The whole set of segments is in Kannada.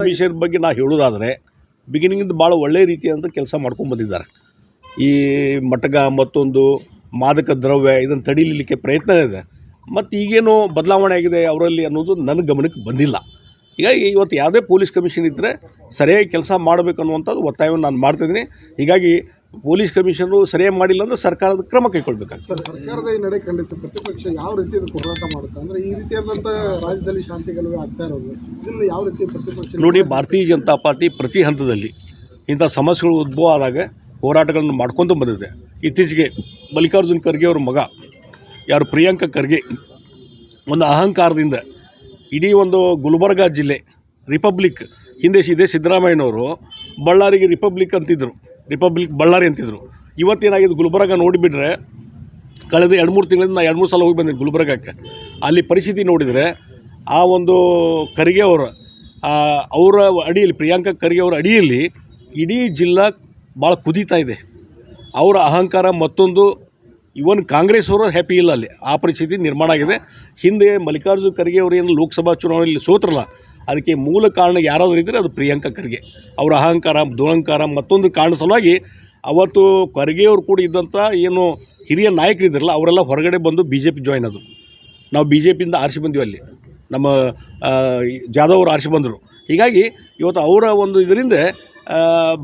ಕಮಿಷನ್ ಬಗ್ಗೆ ನಾವು ಹೇಳೋದಾದರೆ ಬಿಗಿನಿಂಗಿಂದ ಭಾಳ ಒಳ್ಳೆಯ ರೀತಿಯಾದಂಥ ಕೆಲಸ ಮಾಡ್ಕೊಂಡು ಬಂದಿದ್ದಾರೆ. ಈ ಮಟಕ ಮತ್ತೊಂದು ಮಾದಕ ದ್ರವ್ಯ ಇದನ್ನು ತಡೀಲಿಕ್ಕೆ ಪ್ರಯತ್ನ ಇದೆ. ಮತ್ತು ಈಗೇನು ಬದಲಾವಣೆ ಆಗಿದೆ ಅವರಲ್ಲಿ ಅನ್ನೋದು ನನ್ನ ಗಮನಕ್ಕೆ ಬಂದಿಲ್ಲ. ಹೀಗಾಗಿ ಇವತ್ತು ಯಾವುದೇ ಪೊಲೀಸ್ ಕಮಿಷನ್ ಇದ್ದರೆ ಸರಿಯಾಗಿ ಕೆಲಸ ಮಾಡಬೇಕು ಅನ್ನುವಂಥದ್ದು ಒತ್ತಾಯವನ್ನು ನಾನು ಮಾಡ್ತಾಯಿದ್ದೀನಿ. ಹೀಗಾಗಿ ಪೊಲೀಸ್ ಕಮಿಷನರು ಸರಿಯಾಗಿ ಮಾಡಿಲ್ಲ ಅಂದರೆ ಸರ್ಕಾರದ ಕ್ರಮ ಕೈಗೊಳ್ಬೇಕಾಗ್ತದೆ. ಸರ್ಕಾರದ ಈ ನಡೆ ಖಂಡಿಸಿ ಪ್ರತಿಪಕ್ಷ ಯಾವ ರೀತಿ ಹೋರಾಟ ಮಾಡುತ್ತೆ ಅಂದರೆ ಈ ರೀತಿಯಾದಂಥ ರಾಜ್ಯದಲ್ಲಿ ಶಾಂತಿ ಗಲಭೆ ಆಗ್ತಾ ಇರೋದು ಇದನ್ನು ಯಾವ ರೀತಿ ಪ್ರತಿಪಕ್ಷ ನೋಡಿ, ಭಾರತೀಯ ಜನತಾ ಪಾರ್ಟಿ ಪ್ರತಿ ಹಂತದಲ್ಲಿ ಇಂಥ ಸಮಸ್ಯೆಗಳು ಉದ್ಭವ ಆದಾಗ ಹೋರಾಟಗಳನ್ನು ಮಾಡ್ಕೊಂಡು ಬಂದಿದೆ. ಇತ್ತೀಚೆಗೆ ಮಲ್ಲಿಕಾರ್ಜುನ್ ಖರ್ಗೆ ಅವ್ರ ಮಗ ಯಾರು ಪ್ರಿಯಾಂಕ ಖರ್ಗೆ ಒಂದು ಅಹಂಕಾರದಿಂದ ಇಡೀ ಒಂದು ಗುಲ್ಬರ್ಗ ಜಿಲ್ಲೆ ರಿಪಬ್ಲಿಕ್, ಹಿಂದೆ ಇದೇ ಸಿದ್ದರಾಮಯ್ಯನವರು ಬಳ್ಳಾರಿಗೆ ರಿಪಬ್ಲಿಕ್ ಅಂತಿದ್ರು, ರಿಪಬ್ಲಿಕ್ ಬಳ್ಳಾರಿ ಅಂತಿದ್ರು. ಇವತ್ತೇನಾಗಿದೆ ಗುಲ್ಬರ್ಗ ನೋಡಿಬಿಟ್ರೆ ಕಳೆದ 2-3 ತಿಂಗಳಿಂದ ನಾನು 2-3 ಸಲ ಹೋಗಿ ಬಂದಿದ್ದೆ ಗುಲ್ಬರ್ಗಕ್ಕೆ. ಅಲ್ಲಿ ಪರಿಸ್ಥಿತಿ ನೋಡಿದರೆ ಆ ಒಂದು ಖರ್ಗೆ ಅವರ ಅಡಿಯಲ್ಲಿ, ಪ್ರಿಯಾಂಕ ಖರ್ಗೆ ಅವರ ಅಡಿಯಲ್ಲಿ ಇಡೀ ಜಿಲ್ಲಾ ಭಾಳ ಕುದೀತಾ ಇದೆ. ಅವರ ಅಹಂಕಾರ ಮತ್ತೊಂದು, ಇವನ್ ಕಾಂಗ್ರೆಸ್ ಅವರು ಹ್ಯಾಪಿ ಇಲ್ಲ ಅಲ್ಲಿ, ಆ ಪರಿಸ್ಥಿತಿ ನಿರ್ಮಾಣ ಆಗಿದೆ. ಹಿಂದೆ ಮಲ್ಲಿಕಾರ್ಜುನ್ ಖರ್ಗೆ ಅವರು ಏನು ಲೋಕಸಭಾ ಚುನಾವಣೆಯಲ್ಲಿ ಸೋತ್ರಲ್ಲ, ಅದಕ್ಕೆ ಮೂಲ ಕಾರಣ ಯಾರಾದರೂ ಇದ್ದರೆ ಅದು ಪ್ರಿಯಾಂಕ ಖರ್ಗೆ. ಅವರ ಅಹಂಕಾರ, ದುರಂಕಾರ ಮತ್ತೊಂದು ಕಾರಣ ಸಲುವಾಗಿ ಅವತ್ತು ಖರ್ಗೆ ಅವರು ಕೂಡ ಇದ್ದಂಥ ಏನು ಹಿರಿಯ ನಾಯಕರಿದ್ದಾರಲ್ಲ ಅವರೆಲ್ಲ ಹೊರಗಡೆ ಬಂದು BJP ಜಾಯ್ನ್ ಆದರು. ನಾವು BJPಯಿಂದ ಆರಿಸಿ ಬಂದ್ವಿ, ಅಲ್ಲಿ ನಮ್ಮ ಜಾಧವ್ ಅವರು ಆರಿಸಿ ಬಂದರು. ಹೀಗಾಗಿ ಇವತ್ತು ಅವರ ಒಂದು ಇದರಿಂದ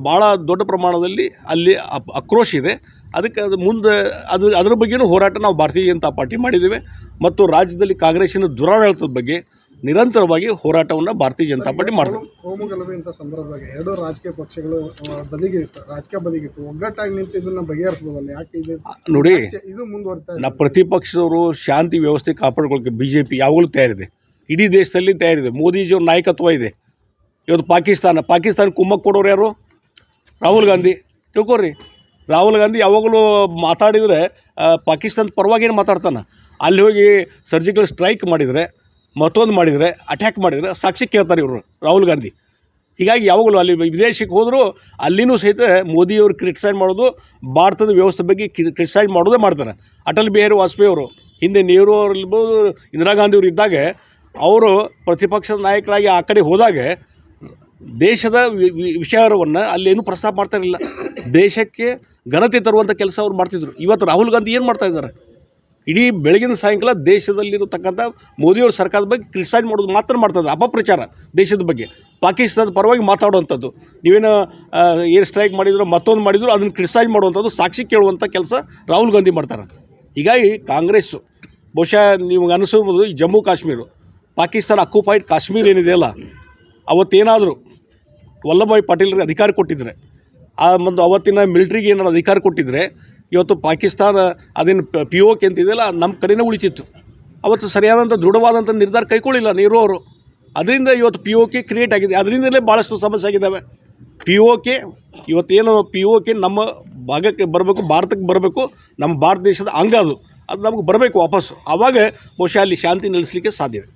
ಭಾಳ ದೊಡ್ಡ ಪ್ರಮಾಣದಲ್ಲಿ ಅಲ್ಲಿ ಆಕ್ರೋಶ ಇದೆ. ಅದಕ್ಕೆ ಅದು ಮುಂದೆ ಅದರ ಬಗ್ಗೆಯೂ ಹೋರಾಟ ನಾವು ಭಾರತೀಯ ಜನತಾ ಪಾರ್ಟಿ ಮಾಡಿದ್ದೇವೆ. ಮತ್ತು ರಾಜ್ಯದಲ್ಲಿ ಕಾಂಗ್ರೆಸ್ಸಿನ ದುರಾಡಳಿತದ ಬಗ್ಗೆ ನಿರಂತರವಾಗಿ ಹೋರಾಟವನ್ನು ಭಾರತೀಯ ಜನತಾ ಪಾರ್ಟಿ ಮಾಡ್ತೀವಿ. ಕೋಮುಗಲಭೆ ಇಂಥ ಸಂದರ್ಭದಾಗ ಎರಡು ರಾಜಕೀಯ ಪಕ್ಷಗಳು ಬದಿಗಿಟ್ಟು ಒಗ್ಗಟ್ಟಾಗಿ ನಿಂತು ಇದನ್ನು ಬಗೆಹರಿಸ್ಬೋದಲ್ಲ, ಯಾಕೆ ಇದು ನೋಡಿ, ಇದು ಮುಂದುವರಿತಾ ಇದೆ? ಪ್ರತಿಪಕ್ಷದವರು ಶಾಂತಿ ವ್ಯವಸ್ಥೆ ಕಾಪಾಡ್ಕೊಳ್ಳೋಕ್ಕೆ BJP ಯಾವಾಗಲೂ ತಯಾರಿದೆ, ಇಡೀ ದೇಶದಲ್ಲಿ ತಯಾರಿದೆ. ಮೋದಿಜಿಯವ್ರ ನಾಯಕತ್ವ ಇದೆ. ಇವತ್ತು ಪಾಕಿಸ್ತಾನ ಕುಮ್ಮಕ್ಕೆ ಕೊಡೋರು ಯಾರು? ರಾಹುಲ್ ಗಾಂಧಿ. ತಿಳ್ಕೊರಿ, ರಾಹುಲ್ ಗಾಂಧಿ ಯಾವಾಗಲೂ ಮಾತಾಡಿದರೆ ಪಾಕಿಸ್ತಾನದ ಪರವಾಗೇನು ಮಾತಾಡ್ತಾನೆ. ಅಲ್ಲಿ ಹೋಗಿ ಸರ್ಜಿಕಲ್ ಸ್ಟ್ರೈಕ್ ಮಾಡಿದರೆ, ಮತ್ತೊಂದು ಮಾಡಿದರೆ, ಅಟ್ಯಾಕ್ ಮಾಡಿದರೆ ಸಾಕ್ಷಿ ಕೇಳ್ತಾರೆ ಇವರು ರಾಹುಲ್ ಗಾಂಧಿ. ಹೀಗಾಗಿ ಯಾವಾಗಲೂ ಅಲ್ಲಿ ವಿದೇಶಕ್ಕೆ ಹೋದರೂ ಅಲ್ಲಿನೂ ಸಹಿತ ಮೋದಿಯವರು ಕ್ರಿಟಿಸೈಸ್ ಮಾಡೋದು, ಭಾರತದ ವ್ಯವಸ್ಥೆ ಬಗ್ಗೆ ಕ್ರಿಟಿಸೈಸ್ ಮಾಡೋದೇ ಮಾಡ್ತಾರೆ. ಅಟಲ್ ಬಿಹಾರಿ ವಾಜಪೇಯಿ ಅವರು, ಹಿಂದೆ ನೆಹರು ಅವರಿರ್ಬೋದು, ಇಂದಿರಾ ಗಾಂಧಿ ಅವರು ಇದ್ದಾಗ ಅವರು ಪ್ರತಿಪಕ್ಷದ ನಾಯಕರಾಗಿ ಆ ಕಡೆ ಹೋದಾಗ ದೇಶದ ವಿಷಯವನ್ನು ಅಲ್ಲೇನೂ ಪ್ರಸ್ತಾಪ ಮಾಡ್ತಾರಿಲ್ಲ. ದೇಶಕ್ಕೆ ಘನತೆ ತರುವಂಥ ಕೆಲಸ ಅವ್ರು ಮಾಡ್ತಿದ್ರು. ಇವತ್ತು ರಾಹುಲ್ ಗಾಂಧಿ ಏನು ಮಾಡ್ತಾಯಿದ್ದಾರೆ? ಇಡೀ ಬೆಳಗಿನ ಸಾಯಂಕಾಲ ದೇಶದಲ್ಲಿರತಕ್ಕಂಥ ಮೋದಿಯವ್ರ ಸರ್ಕಾರದ ಬಗ್ಗೆ ಕ್ರಿಟಿಸೈಸ್ ಮಾಡೋದು ಮಾತ್ರ ಮಾಡ್ತಾರೆ, ಅಪಪ್ರಚಾರ ದೇಶದ ಬಗ್ಗೆ, ಪಾಕಿಸ್ತಾನದ ಪರವಾಗಿ ಮಾತಾಡುವಂಥದ್ದು. ನೀವೇನು ಏರ್ ಸ್ಟ್ರೈಕ್ ಮಾಡಿದ್ರು, ಮತ್ತೊಂದು ಮಾಡಿದ್ರು, ಅದನ್ನು ಕ್ರಿಟಿಸೈಸ್ ಮಾಡುವಂಥದ್ದು, ಸಾಕ್ಷಿ ಕೇಳುವಂಥ ಕೆಲಸ ರಾಹುಲ್ ಗಾಂಧಿ ಮಾಡ್ತಾರೆ. ಹೀಗಾಗಿ ಕಾಂಗ್ರೆಸ್ಸು ಬಹುಶಃ ನಿಮ್ಗೆ ಅನಿಸಿರ್ಬೋದು, ಈ ಜಮ್ಮು ಕಾಶ್ಮೀರ, ಪಾಕಿಸ್ತಾನ ಅಕ್ಯುಪೈಡ್ ಕಾಶ್ಮೀರ ಏನಿದೆಯಲ್ಲ, ಅವತ್ತೇನಾದರೂ ವಲ್ಲಭಭಾಯ್ ಪಟೇಲ್ರಿಗೆ ಅಧಿಕಾರ ಕೊಟ್ಟಿದ್ದರೆ, ಆ ಒಂದು ಅವತ್ತಿನ ಮಿಲಿಟ್ರಿಗೆ ಏನಾದ್ರು ಅಧಿಕಾರ ಕೊಟ್ಟಿದ್ದರೆ ಇವತ್ತು ಪಾಕಿಸ್ತಾನ ಅದೇನು POK ಅಂತಿದೆಯಲ್ಲ ನಮ್ಮ ಕಡೆನೇ ಉಳಿತಿತ್ತು. ಅವತ್ತು ಸರಿಯಾದಂಥ ದೃಢವಾದಂಥ ನಿರ್ಧಾರ ಕೈಗೊಳ್ಳಿಲ್ಲ ನೆಹರು ಅವರು. ಅದರಿಂದ ಇವತ್ತು POK ಕ್ರಿಯೇಟ್ ಆಗಿದೆ. ಅದರಿಂದಲೇ ಭಾಳಷ್ಟು ಸಮಸ್ಯೆ ಆಗಿದ್ದಾವೆ. POK ಇವತ್ತೇನು POK ನಮ್ಮ ಭಾಗಕ್ಕೆ ಬರಬೇಕು, ಭಾರತಕ್ಕೆ ಬರಬೇಕು, ನಮ್ಮ ಭಾರತ ದೇಶದ ಅಂಗ ಅದು ನಮಗೆ ಬರಬೇಕು ವಾಪಸ್ಸು. ಆವಾಗ ಬಹುಶಃ ಅಲ್ಲಿ ಶಾಂತಿ ನೆಲೆಸಲಿಕ್ಕೆ ಸಾಧ್ಯ ಇದೆ.